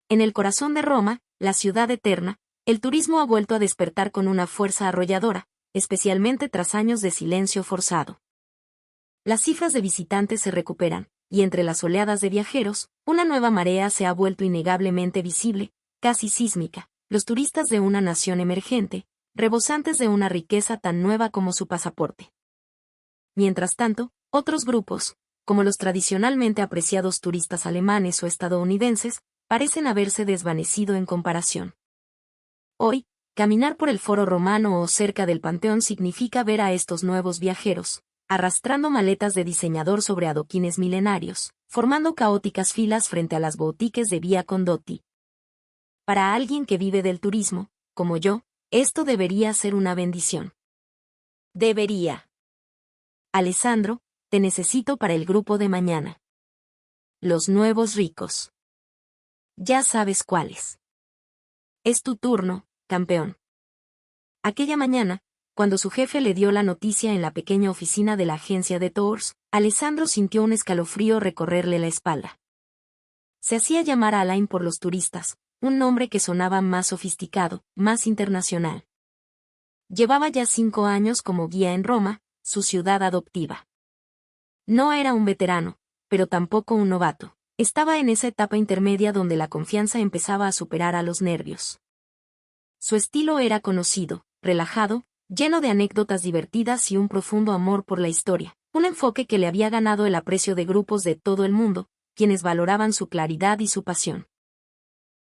En el corazón de Roma, la ciudad eterna, el turismo ha vuelto a despertar con una fuerza arrolladora, especialmente tras años de silencio forzado. Las cifras de visitantes se recuperan, y entre las oleadas de viajeros, una nueva marea se ha vuelto innegablemente visible, casi sísmica, los turistas de una nación emergente, rebosantes de una riqueza tan nueva como su pasaporte. Mientras tanto, otros grupos, como los tradicionalmente apreciados turistas alemanes o estadounidenses, parecen haberse desvanecido en comparación. Hoy, caminar por el Foro Romano o cerca del Panteón significa ver a estos nuevos viajeros, arrastrando maletas de diseñador sobre adoquines milenarios, formando caóticas filas frente a las boutiques de Via Condotti. Para alguien que vive del turismo, como yo, esto debería ser una bendición. Debería. Alessandro, te necesito para el grupo de mañana. Los nuevos ricos. Ya sabes cuáles. Es tu turno, campeón. Aquella mañana, cuando su jefe le dio la noticia en la pequeña oficina de la agencia de tours, Alessandro sintió un escalofrío recorrerle la espalda. Se hacía llamar Alain por los turistas, un nombre que sonaba más sofisticado, más internacional. Llevaba ya 5 años como guía en Roma, su ciudad adoptiva. No era un veterano, pero tampoco un novato. Estaba en esa etapa intermedia donde la confianza empezaba a superar a los nervios. Su estilo era conocido, relajado, lleno de anécdotas divertidas y un profundo amor por la historia, un enfoque que le había ganado el aprecio de grupos de todo el mundo, quienes valoraban su claridad y su pasión.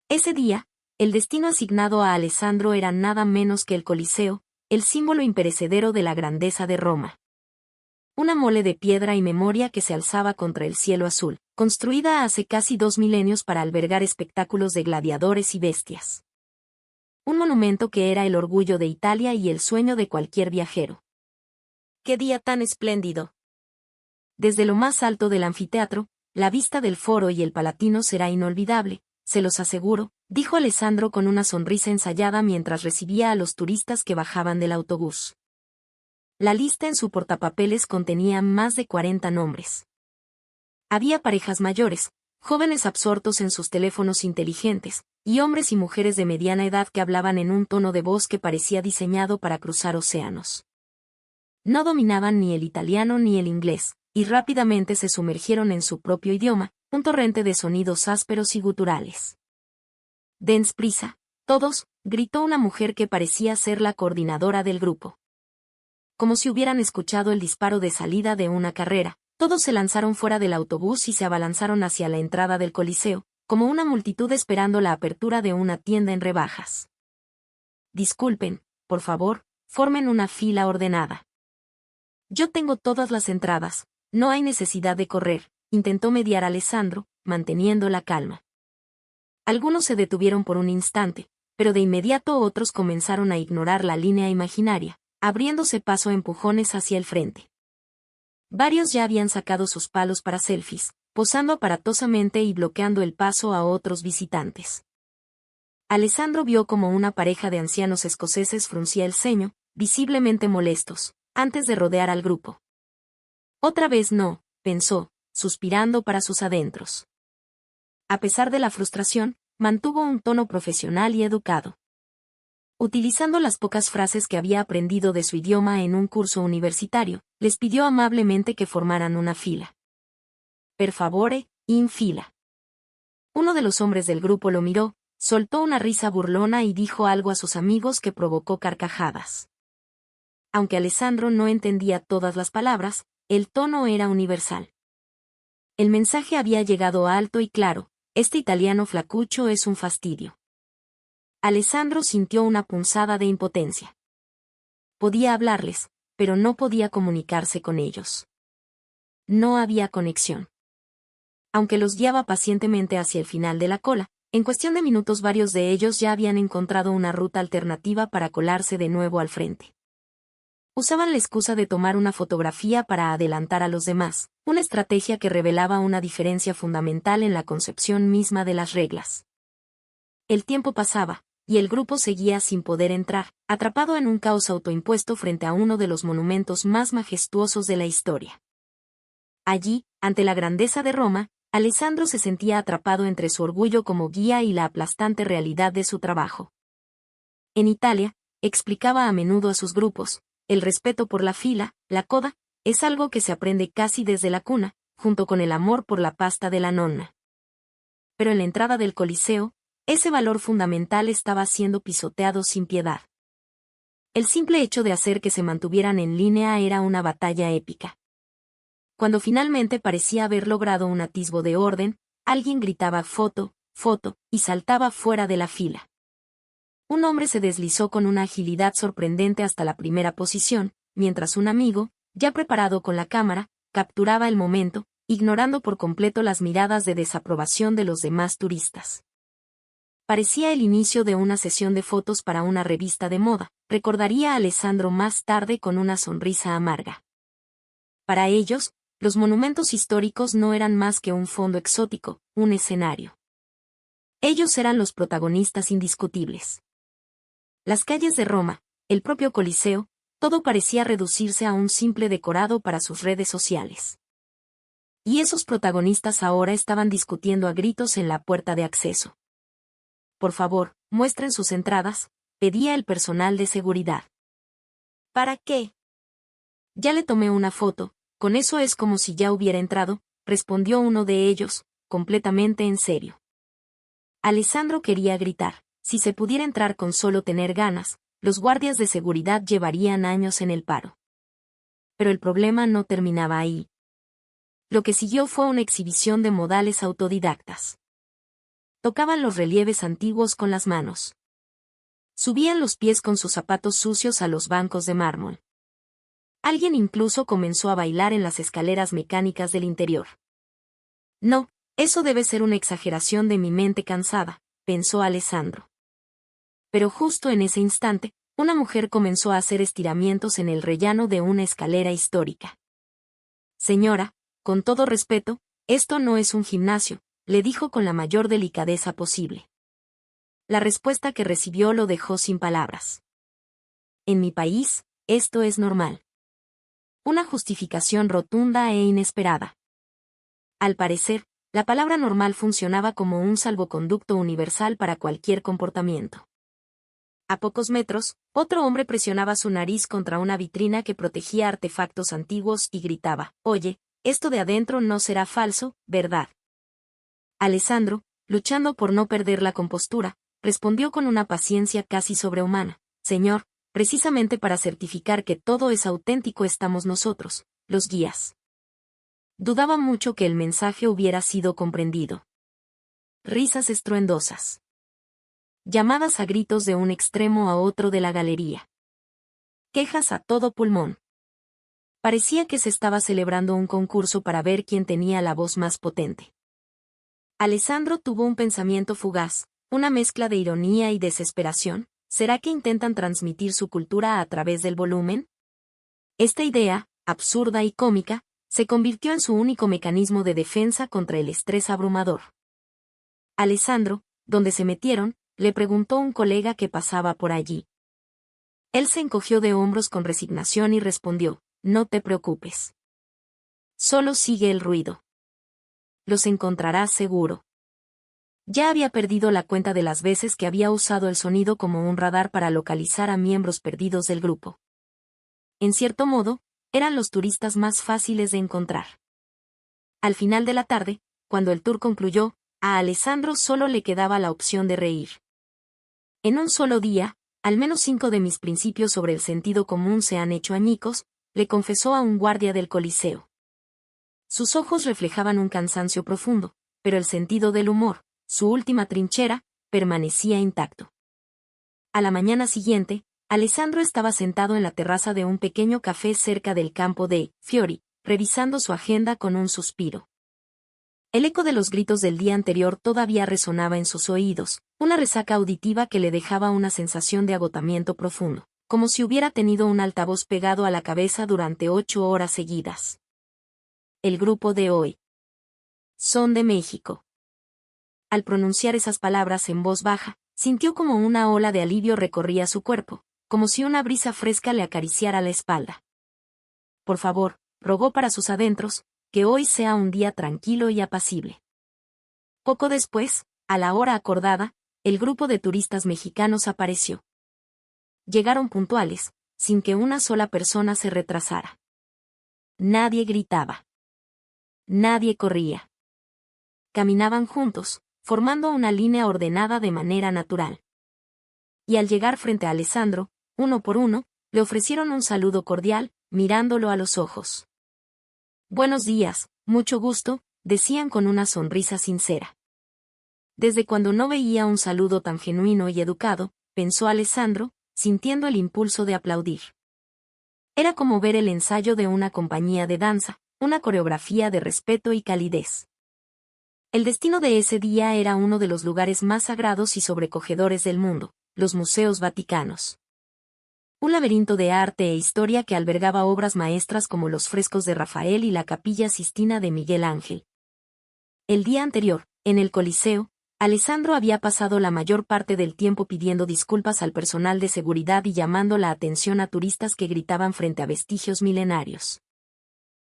Ese día, el destino asignado a Alessandro era nada menos que el Coliseo, el símbolo imperecedero de la grandeza de Roma. Una mole de piedra y memoria que se alzaba contra el cielo azul, construida hace casi 2 milenios para albergar espectáculos de gladiadores y bestias. Un monumento que era el orgullo de Italia y el sueño de cualquier viajero. ¡Qué día tan espléndido! Desde lo más alto del anfiteatro, la vista del Foro y el Palatino será inolvidable, se los aseguro, dijo Alessandro con una sonrisa ensayada mientras recibía a los turistas que bajaban del autobús. La lista en su portapapeles contenía más de 40 nombres. Había parejas mayores, jóvenes absortos en sus teléfonos inteligentes, y hombres y mujeres de mediana edad que hablaban en un tono de voz que parecía diseñado para cruzar océanos. No dominaban ni el italiano ni el inglés, y rápidamente se sumergieron en su propio idioma, un torrente de sonidos ásperos y guturales. «Dens prisa, todos», gritó una mujer que parecía ser la coordinadora del grupo. Como si hubieran escuchado el disparo de salida de una carrera, todos se lanzaron fuera del autobús y se abalanzaron hacia la entrada del Coliseo, como una multitud esperando la apertura de una tienda en rebajas. «Disculpen, por favor, formen una fila ordenada. Yo tengo todas las entradas, no hay necesidad de correr», intentó mediar Alessandro, manteniendo la calma. Algunos se detuvieron por un instante, pero de inmediato otros comenzaron a ignorar la línea imaginaria, abriéndose paso a empujones hacia el frente. Varios ya habían sacado sus palos para selfies, posando aparatosamente y bloqueando el paso a otros visitantes. Alessandro vio como una pareja de ancianos escoceses fruncía el ceño, visiblemente molestos, antes de rodear al grupo. Otra vez no, pensó, suspirando para sus adentros. A pesar de la frustración, mantuvo un tono profesional y educado. Utilizando las pocas frases que había aprendido de su idioma en un curso universitario, les pidió amablemente que formaran una fila. «Per favore, in fila». Uno de los hombres del grupo lo miró, soltó una risa burlona y dijo algo a sus amigos que provocó carcajadas. Aunque Alessandro no entendía todas las palabras, el tono era universal. El mensaje había llegado alto y claro: este italiano flacucho es un fastidio. Alessandro sintió una punzada de impotencia. Podía hablarles, pero no podía comunicarse con ellos. No había conexión. Aunque los guiaba pacientemente hacia el final de la cola, en cuestión de minutos varios de ellos ya habían encontrado una ruta alternativa para colarse de nuevo al frente. Usaban la excusa de tomar una fotografía para adelantar a los demás, una estrategia que revelaba una diferencia fundamental en la concepción misma de las reglas. El tiempo pasaba, y el grupo seguía sin poder entrar, atrapado en un caos autoimpuesto frente a uno de los monumentos más majestuosos de la historia. Allí, ante la grandeza de Roma, Alessandro se sentía atrapado entre su orgullo como guía y la aplastante realidad de su trabajo. En Italia, explicaba a menudo a sus grupos, el respeto por la fila, la coda, es algo que se aprende casi desde la cuna, junto con el amor por la pasta de la nonna. Pero en la entrada del Coliseo, ese valor fundamental estaba siendo pisoteado sin piedad. El simple hecho de hacer que se mantuvieran en línea era una batalla épica. Cuando finalmente parecía haber logrado un atisbo de orden, alguien gritaba foto, foto, y saltaba fuera de la fila. Un hombre se deslizó con una agilidad sorprendente hasta la primera posición, mientras un amigo, ya preparado con la cámara, capturaba el momento, ignorando por completo las miradas de desaprobación de los demás turistas. Parecía el inicio de una sesión de fotos para una revista de moda, recordaría a Alessandro más tarde con una sonrisa amarga. Para ellos, los monumentos históricos no eran más que un fondo exótico, un escenario. Ellos eran los protagonistas indiscutibles. Las calles de Roma, el propio Coliseo, todo parecía reducirse a un simple decorado para sus redes sociales. Y esos protagonistas ahora estaban discutiendo a gritos en la puerta de acceso. Por favor, muestren sus entradas, pedía el personal de seguridad. ¿Para qué? Ya le tomé una foto, con eso es como si ya hubiera entrado, respondió uno de ellos, completamente en serio. Alessandro quería gritar, si se pudiera entrar con solo tener ganas, los guardias de seguridad llevarían años en el paro. Pero el problema no terminaba ahí. Lo que siguió fue una exhibición de modales autodidactas. Tocaban los relieves antiguos con las manos. Subían los pies con sus zapatos sucios a los bancos de mármol. Alguien incluso comenzó a bailar en las escaleras mecánicas del interior. No, eso debe ser una exageración de mi mente cansada, pensó Alessandro. Pero justo en ese instante, una mujer comenzó a hacer estiramientos en el rellano de una escalera histórica. Señora, con todo respeto, esto no es un gimnasio, le dijo con la mayor delicadeza posible. La respuesta que recibió lo dejó sin palabras. En mi país, esto es normal. Una justificación rotunda e inesperada. Al parecer, la palabra normal funcionaba como un salvoconducto universal para cualquier comportamiento. A pocos metros, otro hombre presionaba su nariz contra una vitrina que protegía artefactos antiguos y gritaba, «Oye, esto de adentro no será falso, ¿verdad?» Alessandro, luchando por no perder la compostura, respondió con una paciencia casi sobrehumana, «Señor, precisamente para certificar que todo es auténtico estamos nosotros, los guías». Dudaba mucho que el mensaje hubiera sido comprendido. Risas estruendosas. Llamadas a gritos de un extremo a otro de la galería. Quejas a todo pulmón. Parecía que se estaba celebrando un concurso para ver quién tenía la voz más potente. Alessandro tuvo un pensamiento fugaz, una mezcla de ironía y desesperación. ¿Será que intentan transmitir su cultura a través del volumen? Esta idea, absurda y cómica, se convirtió en su único mecanismo de defensa contra el estrés abrumador. Alessandro, ¿dónde se metieron?, le preguntó un colega que pasaba por allí. Él se encogió de hombros con resignación y respondió, «No te preocupes. Solo sigue el ruido. Los encontrarás seguro». Ya había perdido la cuenta de las veces que había usado el sonido como un radar para localizar a miembros perdidos del grupo. En cierto modo, eran los turistas más fáciles de encontrar. Al final de la tarde, cuando el tour concluyó, a Alessandro solo le quedaba la opción de reír. En un solo día, al menos 5 de mis principios sobre el sentido común se han hecho añicos, le confesó a un guardia del Coliseo. Sus ojos reflejaban un cansancio profundo, pero el sentido del humor, su última trinchera, permanecía intacto. A la mañana siguiente, Alessandro estaba sentado en la terraza de un pequeño café cerca del campo de Fiori, revisando su agenda con un suspiro. El eco de los gritos del día anterior todavía resonaba en sus oídos, una resaca auditiva que le dejaba una sensación de agotamiento profundo, como si hubiera tenido un altavoz pegado a la cabeza durante 8 horas seguidas. El grupo de hoy. Son de México. Al pronunciar esas palabras en voz baja, sintió como una ola de alivio recorría su cuerpo, como si una brisa fresca le acariciara la espalda. Por favor, rogó para sus adentros, que hoy sea un día tranquilo y apacible. Poco después, a la hora acordada, el grupo de turistas mexicanos apareció. Llegaron puntuales, sin que una sola persona se retrasara. Nadie gritaba. Nadie corría. Caminaban juntos, formando una línea ordenada de manera natural. Y al llegar frente a Alessandro, uno por uno, le ofrecieron un saludo cordial, mirándolo a los ojos. Buenos días, mucho gusto, decían con una sonrisa sincera. Desde cuando no veía un saludo tan genuino y educado, pensó Alessandro, sintiendo el impulso de aplaudir. Era como ver el ensayo de una compañía de danza, una coreografía de respeto y calidez. El destino de ese día era uno de los lugares más sagrados y sobrecogedores del mundo, los Museos Vaticanos. Un laberinto de arte e historia que albergaba obras maestras como los frescos de Rafael y la Capilla Sistina de Miguel Ángel. El día anterior, en el Coliseo, Alessandro había pasado la mayor parte del tiempo pidiendo disculpas al personal de seguridad y llamando la atención a turistas que gritaban frente a vestigios milenarios.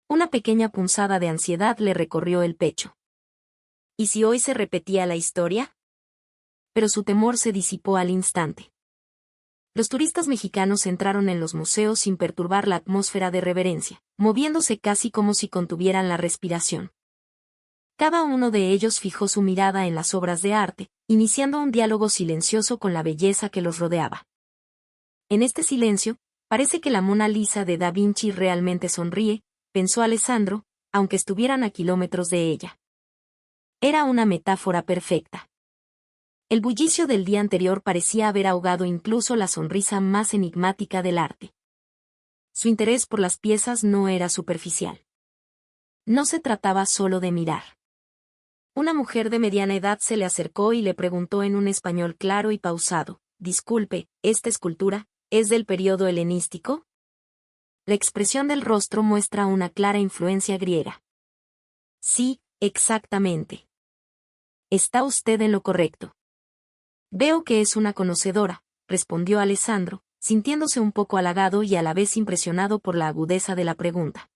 Una pequeña punzada de ansiedad le recorrió el pecho. ¿Y si hoy se repetía la historia? Pero su temor se disipó al instante. Los turistas mexicanos entraron en los museos sin perturbar la atmósfera de reverencia, moviéndose casi como si contuvieran la respiración. Cada uno de ellos fijó su mirada en las obras de arte, iniciando un diálogo silencioso con la belleza que los rodeaba. En este silencio, parece que la Mona Lisa de Da Vinci realmente sonríe, pensó Alessandro, aunque estuvieran a kilómetros de ella. Era una metáfora perfecta. El bullicio del día anterior parecía haber ahogado incluso la sonrisa más enigmática del arte. Su interés por las piezas no era superficial. No se trataba solo de mirar. Una mujer de mediana edad se le acercó y le preguntó en un español claro y pausado, «Disculpe, ¿esta escultura es del período helenístico?» La expresión del rostro muestra una clara influencia griega. Sí, exactamente. Está usted en lo correcto. Veo que es una conocedora, respondió Alessandro, sintiéndose un poco halagado y a la vez impresionado por la agudeza de la pregunta.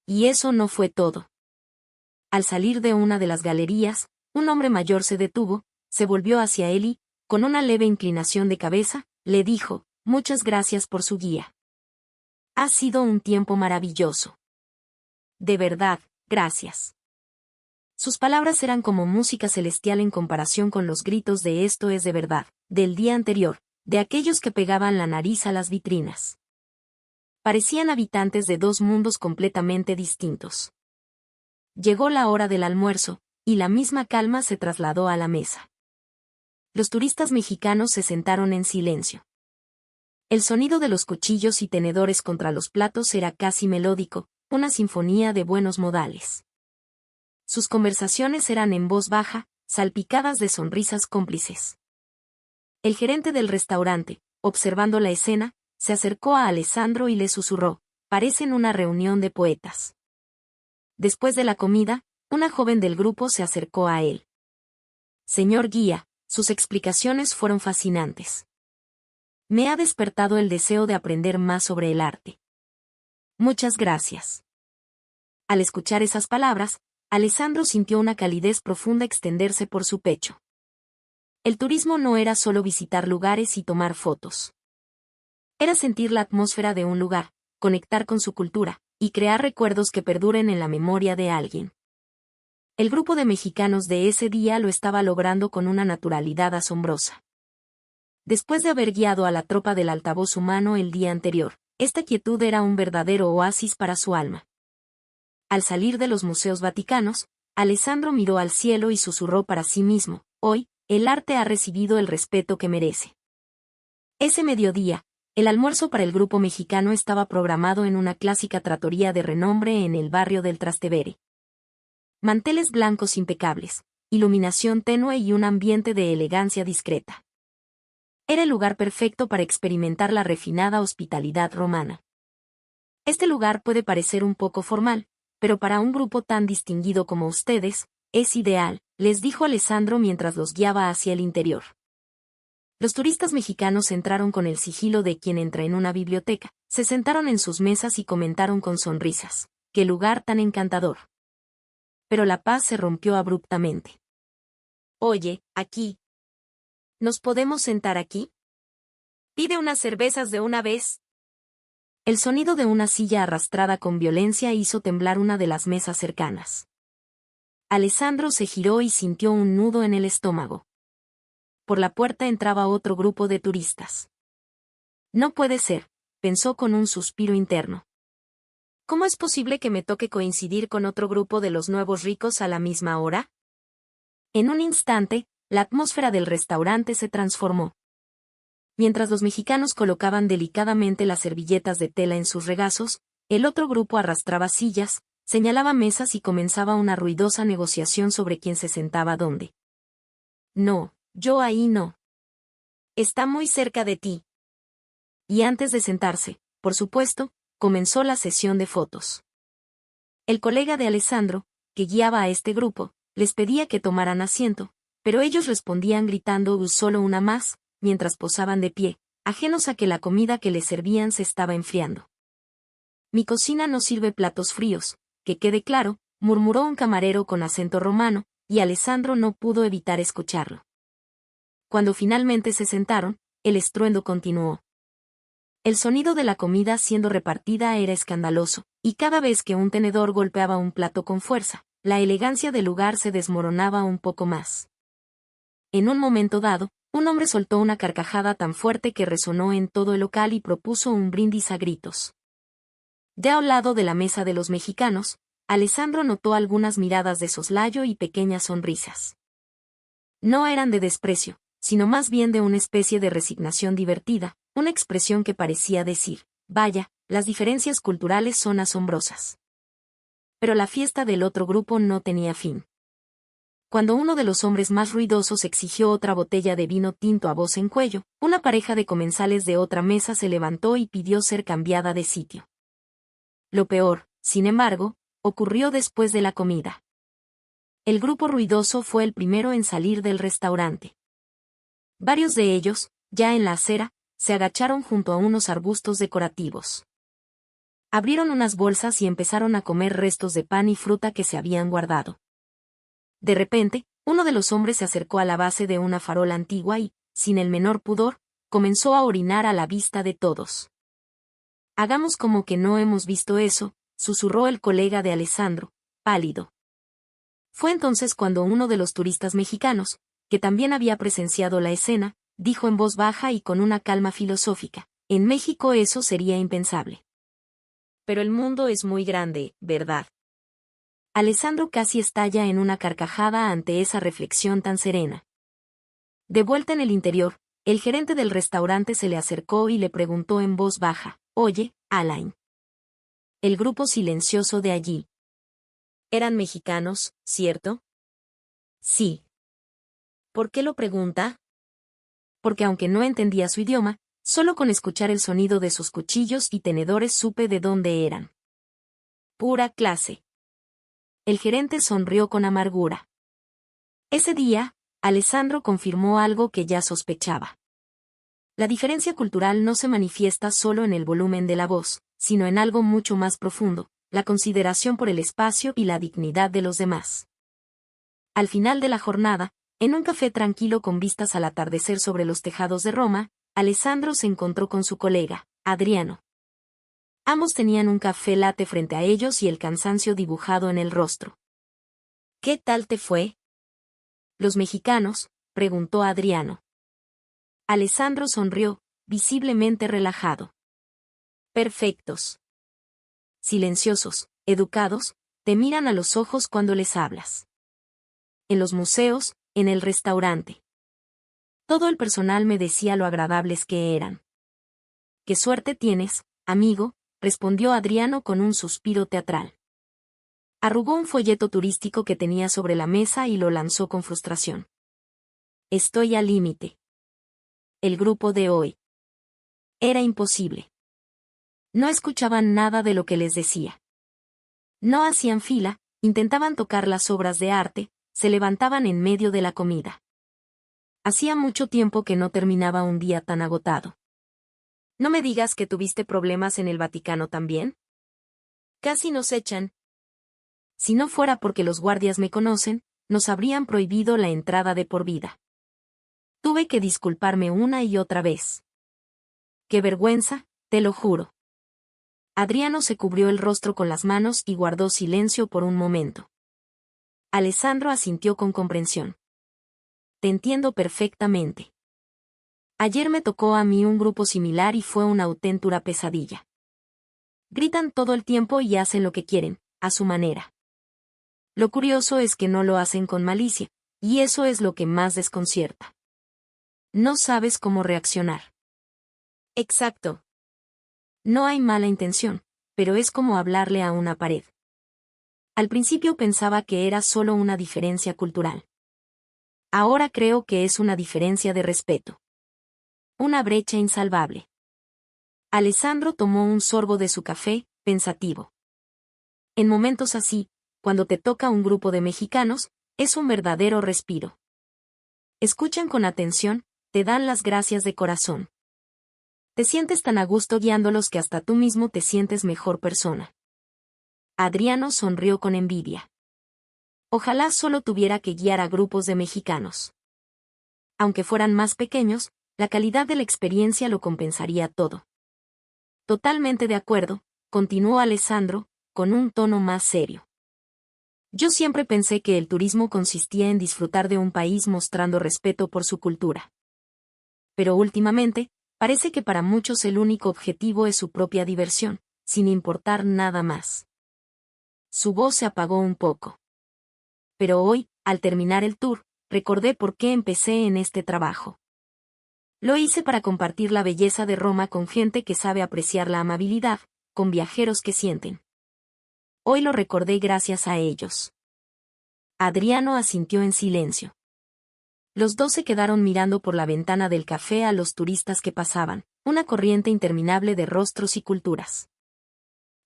Y eso no fue todo. Al salir de una de las galerías, un hombre mayor se detuvo, se volvió hacia él y, con una leve inclinación de cabeza, le dijo, «Muchas gracias por su guía. Ha sido un tiempo maravilloso. De verdad, gracias». Sus palabras eran como música celestial en comparación con los gritos de «esto es de verdad», del día anterior, de aquellos que pegaban la nariz a las vitrinas. Parecían habitantes de dos mundos completamente distintos. Llegó la hora del almuerzo, y la misma calma se trasladó a la mesa. Los turistas mexicanos se sentaron en silencio. El sonido de los cuchillos y tenedores contra los platos era casi melódico, una sinfonía de buenos modales. Sus conversaciones eran en voz baja, salpicadas de sonrisas cómplices. El gerente del restaurante, observando la escena, se acercó a Alessandro y le susurró, «Parecen una reunión de poetas». Después de la comida, una joven del grupo se acercó a él. «Señor guía, sus explicaciones fueron fascinantes. Me ha despertado el deseo de aprender más sobre el arte». «Muchas gracias». Al escuchar esas palabras, Alessandro sintió una calidez profunda extenderse por su pecho. El turismo no era solo visitar lugares y tomar fotos. Era sentir la atmósfera de un lugar, conectar con su cultura, y crear recuerdos que perduren en la memoria de alguien. El grupo de mexicanos de ese día lo estaba logrando con una naturalidad asombrosa. Después de haber guiado a la tropa del altavoz humano el día anterior, esta quietud era un verdadero oasis para su alma. Al salir de los Museos Vaticanos, Alessandro miró al cielo y susurró para sí mismo, «Hoy, el arte ha recibido el respeto que merece». Ese mediodía, el almuerzo para el grupo mexicano estaba programado en una clásica trattoria de renombre en el barrio del Trastevere. Manteles blancos impecables, iluminación tenue y un ambiente de elegancia discreta. Era el lugar perfecto para experimentar la refinada hospitalidad romana. Este lugar puede parecer un poco formal, pero para un grupo tan distinguido como ustedes, es ideal, les dijo Alessandro mientras los guiaba hacia el interior. Los turistas mexicanos entraron con el sigilo de quien entra en una biblioteca, se sentaron en sus mesas y comentaron con sonrisas, «¡Qué lugar tan encantador!». Pero la paz se rompió abruptamente. Oye, aquí. ¿Nos podemos sentar aquí? Pide unas cervezas de una vez. El sonido de una silla arrastrada con violencia hizo temblar una de las mesas cercanas. Alessandro se giró y sintió un nudo en el estómago. Por la puerta entraba otro grupo de turistas. No puede ser, pensó con un suspiro interno. ¿Cómo es posible que me toque coincidir con otro grupo de los nuevos ricos a la misma hora? En un instante, la atmósfera del restaurante se transformó. Mientras los mexicanos colocaban delicadamente las servilletas de tela en sus regazos, el otro grupo arrastraba sillas, señalaba mesas y comenzaba una ruidosa negociación sobre quién se sentaba dónde. No, yo ahí no. Está muy cerca de ti. Y antes de sentarse, por supuesto, comenzó la sesión de fotos. El colega de Alessandro, que guiaba a este grupo, les pedía que tomaran asiento, pero ellos respondían gritando solo una más, mientras posaban de pie, ajenos a que la comida que les servían se estaba enfriando. Mi cocina no sirve platos fríos, que quede claro, murmuró un camarero con acento romano, y Alessandro no pudo evitar escucharlo. Cuando finalmente se sentaron, el estruendo continuó. El sonido de la comida siendo repartida era escandaloso, y cada vez que un tenedor golpeaba un plato con fuerza, la elegancia del lugar se desmoronaba un poco más. En un momento dado, un hombre soltó una carcajada tan fuerte que resonó en todo el local y propuso un brindis a gritos. Ya a un lado de la mesa de los mexicanos, Alessandro notó algunas miradas de soslayo y pequeñas sonrisas. No eran de desprecio, sino más bien de una especie de resignación divertida, una expresión que parecía decir, vaya, las diferencias culturales son asombrosas. Pero la fiesta del otro grupo no tenía fin. Cuando uno de los hombres más ruidosos exigió otra botella de vino tinto a voz en cuello, una pareja de comensales de otra mesa se levantó y pidió ser cambiada de sitio. Lo peor, sin embargo, ocurrió después de la comida. El grupo ruidoso fue el primero en salir del restaurante. Varios de ellos, ya en la acera, se agacharon junto a unos arbustos decorativos. Abrieron unas bolsas y empezaron a comer restos de pan y fruta que se habían guardado. De repente, uno de los hombres se acercó a la base de una farola antigua y, sin el menor pudor, comenzó a orinar a la vista de todos. Hagamos como que no hemos visto eso, susurró el colega de Alessandro, pálido. Fue entonces cuando uno de los turistas mexicanos, que también había presenciado la escena, dijo en voz baja y con una calma filosófica, en México eso sería impensable. Pero el mundo es muy grande, ¿verdad? Alessandro casi estalla en una carcajada ante esa reflexión tan serena. De vuelta en el interior, el gerente del restaurante se le acercó y le preguntó en voz baja, «Oye, Alain». El grupo silencioso de allí. Eran mexicanos, ¿cierto? Sí. ¿Por qué lo pregunta? Porque aunque no entendía su idioma, solo con escuchar el sonido de sus cuchillos y tenedores supe de dónde eran. Pura clase. El gerente sonrió con amargura. Ese día, Alessandro confirmó algo que ya sospechaba. La diferencia cultural no se manifiesta solo en el volumen de la voz, sino en algo mucho más profundo, la consideración por el espacio y la dignidad de los demás. Al final de la jornada, en un café tranquilo con vistas al atardecer sobre los tejados de Roma, Alessandro se encontró con su colega, Adriano. Ambos tenían un café latte frente a ellos y el cansancio dibujado en el rostro. ¿Qué tal te fue? ¿Los mexicanos?, preguntó Adriano. Alessandro sonrió, visiblemente relajado. Perfectos. Silenciosos, educados, te miran a los ojos cuando les hablas. En los museos, en el restaurante. Todo el personal me decía lo agradables que eran. «Qué suerte tienes, amigo», respondió Adriano con un suspiro teatral. Arrugó un folleto turístico que tenía sobre la mesa y lo lanzó con frustración. Estoy al límite. El grupo de hoy. Era imposible. No escuchaban nada de lo que les decía. No hacían fila, intentaban tocar las obras de arte, se levantaban en medio de la comida. Hacía mucho tiempo que no terminaba un día tan agotado. No me digas que tuviste problemas en el Vaticano también. Casi nos echan. Si no fuera porque los guardias me conocen, nos habrían prohibido la entrada de por vida. Tuve que disculparme una y otra vez. ¡Qué vergüenza, te lo juro! Adriano se cubrió el rostro con las manos y guardó silencio por un momento. Alessandro asintió con comprensión. Te entiendo perfectamente. Ayer me tocó a mí un grupo similar y fue una auténtica pesadilla. Gritan todo el tiempo y hacen lo que quieren, a su manera. Lo curioso es que no lo hacen con malicia, y eso es lo que más desconcierta. No sabes cómo reaccionar. Exacto. No hay mala intención, pero es como hablarle a una pared. Al principio pensaba que era solo una diferencia cultural. Ahora creo que es una diferencia de respeto. Una brecha insalvable. Alessandro tomó un sorbo de su café, pensativo. En momentos así, cuando te toca un grupo de mexicanos, es un verdadero respiro. Escuchan con atención, te dan las gracias de corazón. Te sientes tan a gusto guiándolos que hasta tú mismo te sientes mejor persona. Adriano sonrió con envidia. Ojalá solo tuviera que guiar a grupos de mexicanos. Aunque fueran más pequeños, la calidad de la experiencia lo compensaría todo. Totalmente de acuerdo, continuó Alessandro, con un tono más serio. Yo siempre pensé que el turismo consistía en disfrutar de un país mostrando respeto por su cultura. Pero últimamente, parece que para muchos el único objetivo es su propia diversión, sin importar nada más. Su voz se apagó un poco. Pero hoy, al terminar el tour, recordé por qué empecé en este trabajo. Lo hice para compartir la belleza de Roma con gente que sabe apreciar la amabilidad, con viajeros que sienten. Hoy lo recordé gracias a ellos. Adriano asintió en silencio. Los dos se quedaron mirando por la ventana del café a los turistas que pasaban, una corriente interminable de rostros y culturas.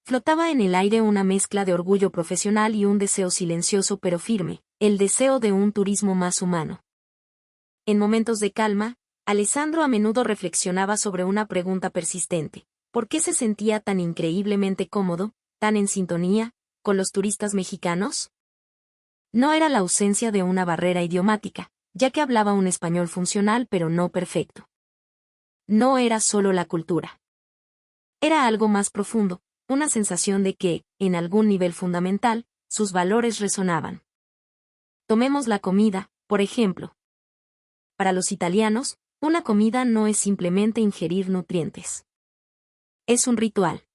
Flotaba en el aire una mezcla de orgullo profesional y un deseo silencioso pero firme, el deseo de un turismo más humano. En momentos de calma, Alessandro a menudo reflexionaba sobre una pregunta persistente: ¿por qué se sentía tan increíblemente cómodo, tan en sintonía, con los turistas mexicanos? No era la ausencia de una barrera idiomática, ya que hablaba un español funcional pero no perfecto. No era solo la cultura. Era algo más profundo, una sensación de que, en algún nivel fundamental, sus valores resonaban. Tomemos la comida, por ejemplo. Para los italianos, una comida no es simplemente ingerir nutrientes. Es un ritual.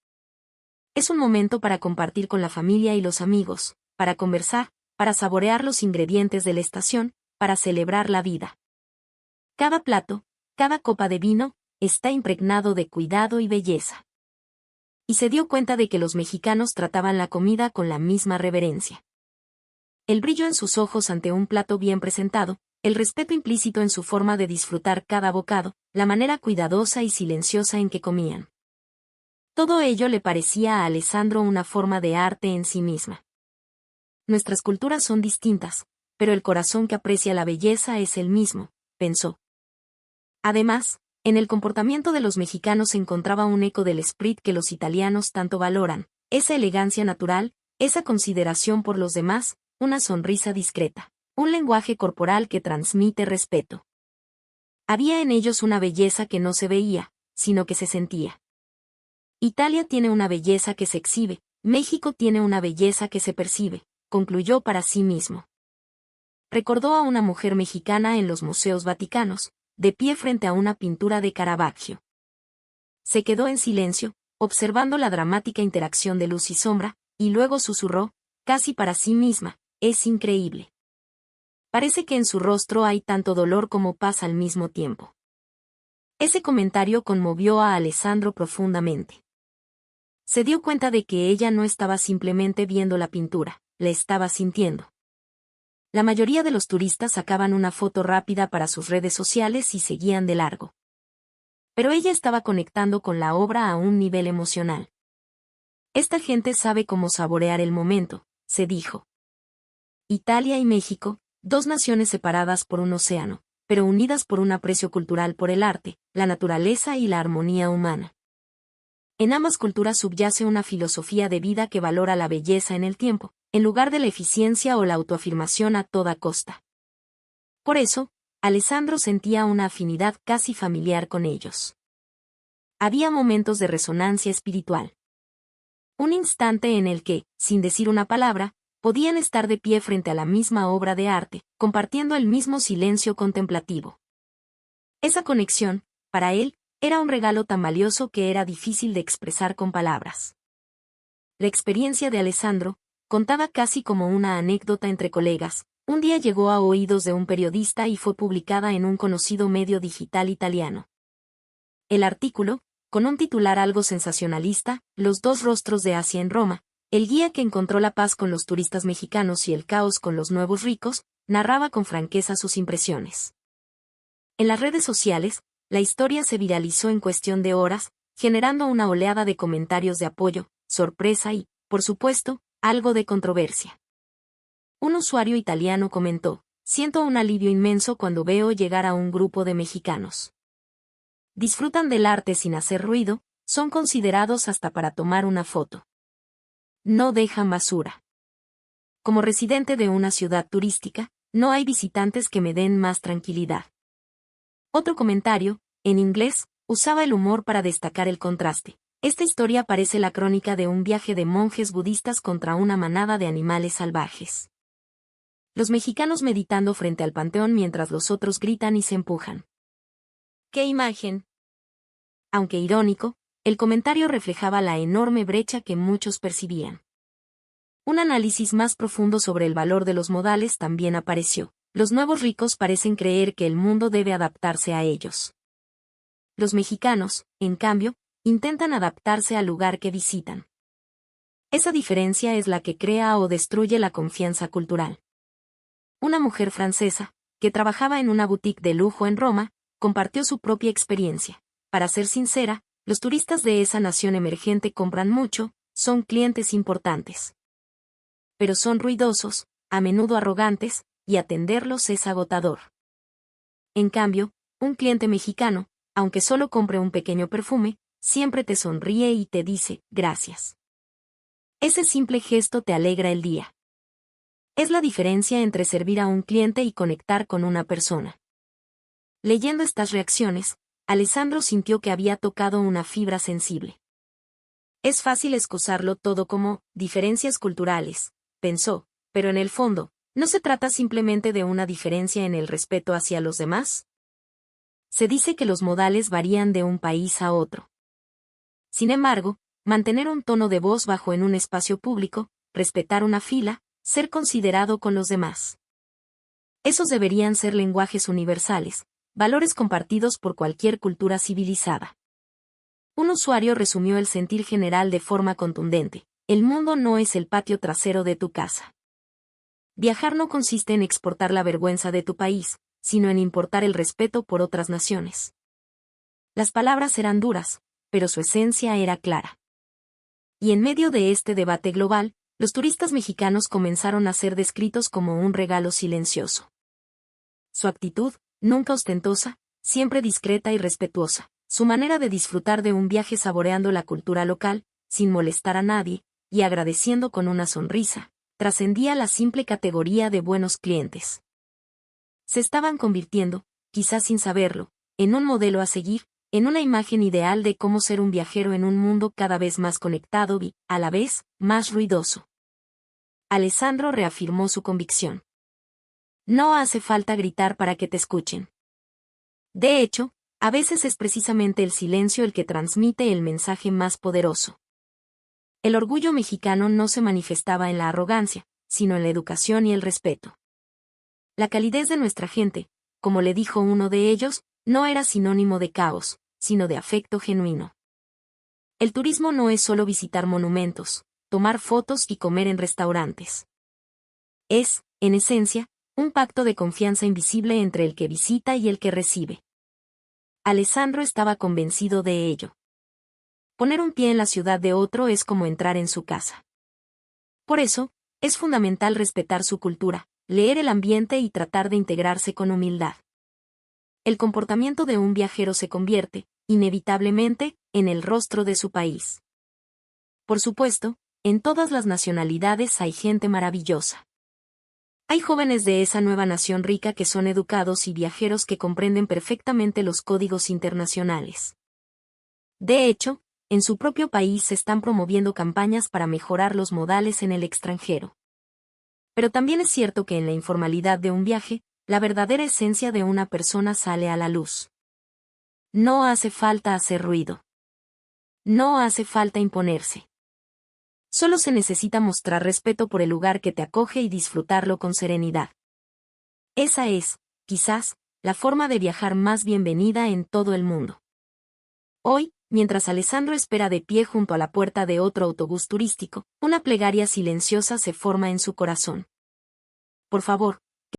Es un momento para compartir con la familia y los amigos, para conversar, para saborear los ingredientes de la estación, para celebrar la vida. Cada plato, cada copa de vino, está impregnado de cuidado y belleza. Y se dio cuenta de que los mexicanos trataban la comida con la misma reverencia. El brillo en sus ojos ante un plato bien presentado, el respeto implícito en su forma de disfrutar cada bocado, la manera cuidadosa y silenciosa en que comían. Todo ello le parecía a Alessandro una forma de arte en sí misma. Nuestras culturas son distintas, pero el corazón que aprecia la belleza es el mismo, pensó. Además, en el comportamiento de los mexicanos se encontraba un eco del esprit que los italianos tanto valoran, esa elegancia natural, esa consideración por los demás, una sonrisa discreta, un lenguaje corporal que transmite respeto. Había en ellos una belleza que no se veía, sino que se sentía. Italia tiene una belleza que se exhibe, México tiene una belleza que se percibe, concluyó para sí mismo. Recordó a una mujer mexicana en los museos vaticanos, de pie frente a una pintura de Caravaggio. Se quedó en silencio, observando la dramática interacción de luz y sombra, y luego susurró, casi para sí misma: es increíble. Parece que en su rostro hay tanto dolor como paz al mismo tiempo. Ese comentario conmovió a Alessandro profundamente. Se dio cuenta de que ella no estaba simplemente viendo la pintura, la estaba sintiendo. La mayoría de los turistas sacaban una foto rápida para sus redes sociales y seguían de largo. Pero ella estaba conectando con la obra a un nivel emocional. Esta gente sabe cómo saborear el momento, se dijo. Italia y México, dos naciones separadas por un océano, pero unidas por un aprecio cultural por el arte, la naturaleza y la armonía humana. En ambas culturas subyace una filosofía de vida que valora la belleza en el tiempo, en lugar de la eficiencia o la autoafirmación a toda costa. Por eso, Alessandro sentía una afinidad casi familiar con ellos. Había momentos de resonancia espiritual. Un instante en el que, sin decir una palabra, podían estar de pie frente a la misma obra de arte, compartiendo el mismo silencio contemplativo. Esa conexión, para él, era un regalo tan valioso que era difícil de expresar con palabras. La experiencia de Alessandro, contada casi como una anécdota entre colegas, un día llegó a oídos de un periodista y fue publicada en un conocido medio digital italiano. El artículo, con un titular algo sensacionalista, Los dos rostros de Asia en Roma, el guía que encontró la paz con los turistas mexicanos y el caos con los nuevos ricos, narraba con franqueza sus impresiones. En las redes sociales, la historia se viralizó en cuestión de horas, generando una oleada de comentarios de apoyo, sorpresa y, por supuesto, algo de controversia. Un usuario italiano comentó: "Siento un alivio inmenso cuando veo llegar a un grupo de mexicanos. Disfrutan del arte sin hacer ruido, son considerados hasta para tomar una foto. No dejan basura. Como residente de una ciudad turística, no hay visitantes que me den más tranquilidad". Otro comentario, en inglés, usaba el humor para destacar el contraste. Esta historia parece la crónica de un viaje de monjes budistas contra una manada de animales salvajes. Los mexicanos meditando frente al panteón mientras los otros gritan y se empujan. ¡Qué imagen! Aunque irónico, el comentario reflejaba la enorme brecha que muchos percibían. Un análisis más profundo sobre el valor de los modales también apareció. Los nuevos ricos parecen creer que el mundo debe adaptarse a ellos. Los mexicanos, en cambio, intentan adaptarse al lugar que visitan. Esa diferencia es la que crea o destruye la confianza cultural. Una mujer francesa, que trabajaba en una boutique de lujo en Roma, compartió su propia experiencia. Para ser sincera, los turistas de esa nación emergente compran mucho, son clientes importantes. Pero son ruidosos, a menudo arrogantes, y atenderlos es agotador. En cambio, un cliente mexicano, aunque solo compre un pequeño perfume, siempre te sonríe y te dice, gracias. Ese simple gesto te alegra el día. Es la diferencia entre servir a un cliente y conectar con una persona. Leyendo estas reacciones, Alessandro sintió que había tocado una fibra sensible. Es fácil excusarlo todo como diferencias culturales, pensó, pero en el fondo, ¿no se trata simplemente de una diferencia en el respeto hacia los demás? Se dice que los modales varían de un país a otro. Sin embargo, mantener un tono de voz bajo en un espacio público, respetar una fila, ser considerado con los demás. Esos deberían ser lenguajes universales, valores compartidos por cualquier cultura civilizada. Un usuario resumió el sentir general de forma contundente: el mundo no es el patio trasero de tu casa. Viajar no consiste en exportar la vergüenza de tu país, sino en importar el respeto por otras naciones. Las palabras eran duras, pero su esencia era clara. Y en medio de este debate global, los turistas mexicanos comenzaron a ser descritos como un regalo silencioso. Su actitud, nunca ostentosa, siempre discreta y respetuosa, su manera de disfrutar de un viaje saboreando la cultura local, sin molestar a nadie, y agradeciendo con una sonrisa, trascendía la simple categoría de buenos clientes. Se estaban convirtiendo, quizás sin saberlo, en un modelo a seguir, en una imagen ideal de cómo ser un viajero en un mundo cada vez más conectado y, a la vez, más ruidoso. Alessandro reafirmó su convicción. No hace falta gritar para que te escuchen. De hecho, a veces es precisamente el silencio el que transmite el mensaje más poderoso. El orgullo mexicano no se manifestaba en la arrogancia, sino en la educación y el respeto. La calidez de nuestra gente, como le dijo uno de ellos, no era sinónimo de caos, sino de afecto genuino. El turismo no es solo visitar monumentos, tomar fotos y comer en restaurantes. Es, en esencia, un pacto de confianza invisible entre el que visita y el que recibe. Alessandro estaba convencido de ello. Poner un pie en la ciudad de otro es como entrar en su casa. Por eso, es fundamental respetar su cultura, leer el ambiente y tratar de integrarse con humildad. El comportamiento de un viajero se convierte, inevitablemente, en el rostro de su país. Por supuesto, En todas las nacionalidades hay gente maravillosa. Hay jóvenes de esa nueva nación rica que son educados y viajeros que comprenden perfectamente los códigos internacionales. De hecho, en su propio país se están promoviendo campañas para mejorar los modales en el extranjero. Pero también es cierto que en la informalidad de un viaje, la verdadera esencia de una persona sale a la luz. No hace falta hacer ruido. No hace falta imponerse. Solo se necesita mostrar respeto por el lugar que te acoge y disfrutarlo con serenidad. Esa es, quizás, la forma de viajar más bienvenida en todo el mundo. Hoy, mientras Alessandro espera de pie junto a la puerta de otro autobús turístico, una plegaria silenciosa se forma en su corazón. Por favor,